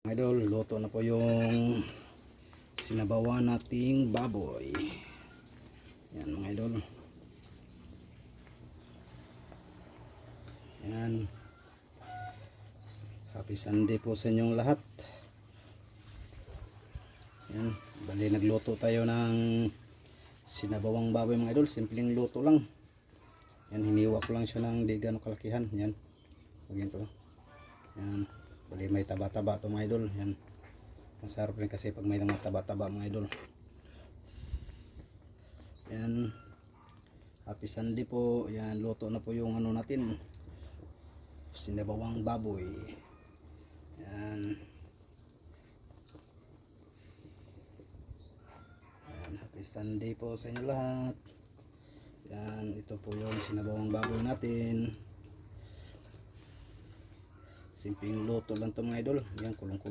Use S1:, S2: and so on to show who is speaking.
S1: Idol, luto na po yung sinabawan nating baboy. Yan mga idol. Yan. Happy Sunday po sa inyong lahat. Yan. Bali nagluto tayo ng sinabawang baboy mga idol. Simpleng luto lang. Yan, hiniwa ko lang siya ng di gano'ng kalakihan. Yan. Ganito. Yan. Bali may taba-taba ito mga idol. Yan. Masarap rin kasi pag may mga taba-taba mga idol. Yan. Happy Sunday po. Yan. Luto na po yung ano natin. Sinabawang baboy. Yan. Yan. Happy Sunday po sa inyo lahat. Yan. Ito po yung sinabawang baboy natin. Simpleng luto lang ito mga idol. Yan, kulong-kulong.